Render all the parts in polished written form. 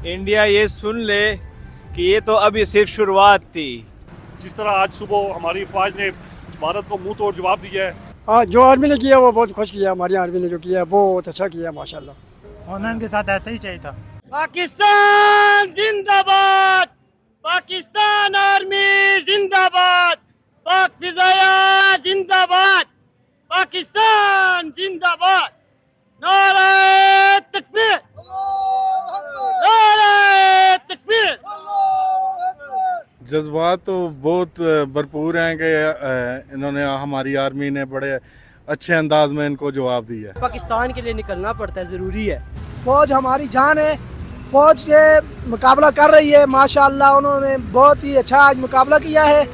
India ये सुन ले कि ये तो अभी सिर्फ शुरुआत थी। जिस तरह आज सुबह हमारी फौज ने भारत को मुंह तोड़ जवाब दिया है, हाँ, जो आर्मी ने किया वो बहुत खुश किया। हमारी आर्मी ने जो किया है बहुत अच्छा किया माशाल्लाह। होना इनके साथ ऐसा ही चाहिए था। पाकिस्तान जिंदाबाद, पाकिस्तान आर्मी जिंदाबाद, पाक फिजाया जिंदाबाद, पाकिस्तान जिंदाबाद, नारे तकबीर, नारे तकबीर। जज्बात तो बहुत भरपूर हैं कि इन्होंने हमारी आर्मी ने बड़े अच्छे अंदाज में इनको जवाब दिया है। पाकिस्तान के लिए निकलना पड़ता है, ज़रूरी है। फौज हमारी जान है, फौज के मुकाबला कर रही है माशाल्लाह। उन्होंने बहुत ही अच्छा आज मुकाबला किया है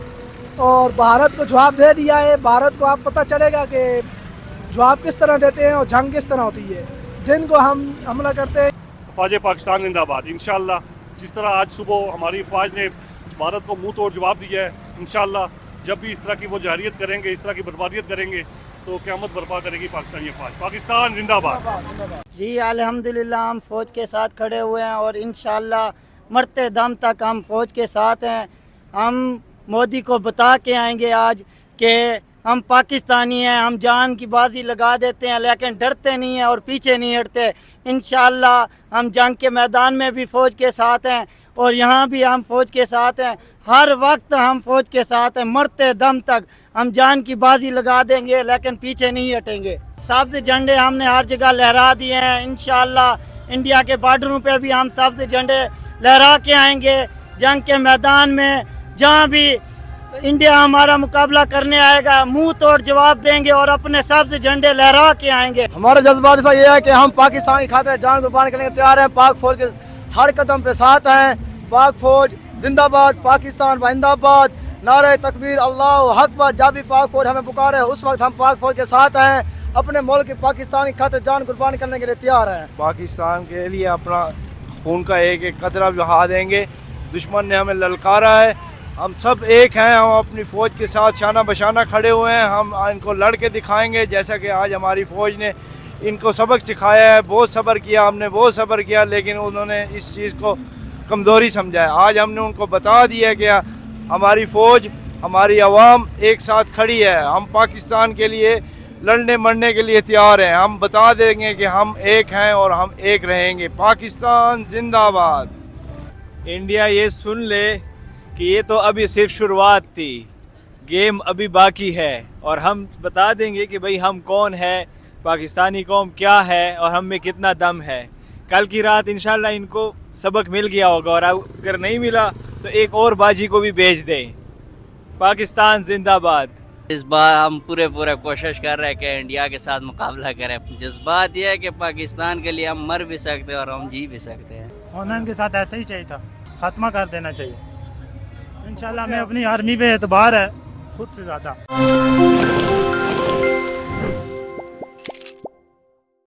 और भारत को जवाब दे दिया है। भारत को आप पता चलेगा कि जवाब किस तरह देते हैं और जंग किस तरह होती है। दिन को हम हमला करते हैं। फौज पाकिस्तान जिंदाबाद। इंशाल्लाह जिस तरह आज सुबह हमारी फौज ने भारत को मुंह तोड़ जवाब दिया है, इंशाल्लाह जब भी इस तरह की वो जारियत करेंगे, इस तरह की बर्बादियत करेंगे तो क़यामत बर्पा करेगी पाकिस्तानी फौज। पाकिस्तान जिंदाबाद। जी अल्हम्दुलिल्लाह हम फ़ौज के साथ खड़े हुए हैं और इंशाल्लाह मरते दम तक हम फ़ौज के साथ हैं। हम मोदी को बता के आएंगे आज कि हम पाकिस्तानी हैं, हम जान की बाजी लगा देते हैं लेकिन डरते नहीं हैं और पीछे नहीं हटते। इंशाल्लाह हम जंग के मैदान में भी फ़ौज के साथ हैं और यहाँ भी हम फ़ौज के साथ हैं। हर वक्त हम फ़ौज के साथ हैं, मरते दम तक हम जान की बाजी लगा देंगे लेकिन पीछे नहीं हटेंगे। सब्ज़ झंडे हमने हर जगह लहरा दिए हैं। इंशाल्लाह इंडिया के बॉर्डरों पे भी हम सब्ज़ झंडे लहरा के आएंगे। जंग के मैदान में जहाँ भी इंडिया हमारा मुकाबला करने आएगा, मुंह तोड़ जवाब देंगे और अपने सब्ज़ झंडे लहरा के आएंगे। हमारा जज्बा ऐसा ये है कि हम पाकिस्तान की खातिर जान कुर्बान करने के तैयार हैं। पाक फौज के हर कदम पे साथ हैं। पाक फौज जिंदाबाद, पाकिस्तान जिंदाबाद, नारे तकबीर, अल्लाह अकबर। जब भी पाक फौज हमें पुकारे उस वक्त हम पाक फौज के साथ हैं। अपने मुल्क की पाकिस्तान की खातिर जान कुर्बान करने के लिए तैयार हैं। पाकिस्तान के लिए अपना खून का एक एक कतरा बहा देंगे। दुश्मन ने हमें ललकारा है, हम सब एक हैं। हम अपनी फ़ौज के साथ शाना बशाना खड़े हुए हैं। हम इनको लड़ के दिखाएंगे जैसा कि आज हमारी फ़ौज ने इनको सबक सिखाया है। बहुत सब्र किया, हमने बहुत सब्र किया लेकिन उन्होंने इस चीज़ को कमज़ोरी समझा है। आज हमने उनको बता दिया कि हमारी फ़ौज, हमारी आवाम एक साथ खड़ी है। हम पाकिस्तान के लिए लड़ने मरने के लिए तैयार हैं। हम बता देंगे कि हम एक हैं और हम एक रहेंगे। पाकिस्तान जिंदाबाद। इंडिया ये सुन ले कि ये तो अभी सिर्फ शुरुआत थी, गेम अभी बाकी है और हम बता देंगे कि भाई हम कौन है, पाकिस्तानी कौम क्या है और हम में कितना दम है। कल की रात इंशाल्लाह इनको सबक मिल गया होगा और अगर नहीं मिला तो एक और बाजी को भी भेज दें। पाकिस्तान जिंदाबाद। इस बार हम पूरे कोशिश कर रहे हैं कि इंडिया के साथ मुकाबला करें। जज्बात यह है कि पाकिस्तान के लिए हम मर भी सकते हैं और हम जी भी सकते हैं। होना इनके साथ ऐसा ही चाहिए था, खात्मा कर देना चाहिए। इंशाल्लाह हमें अपनी आर्मी पे एतबार है खुद से ज़्यादा।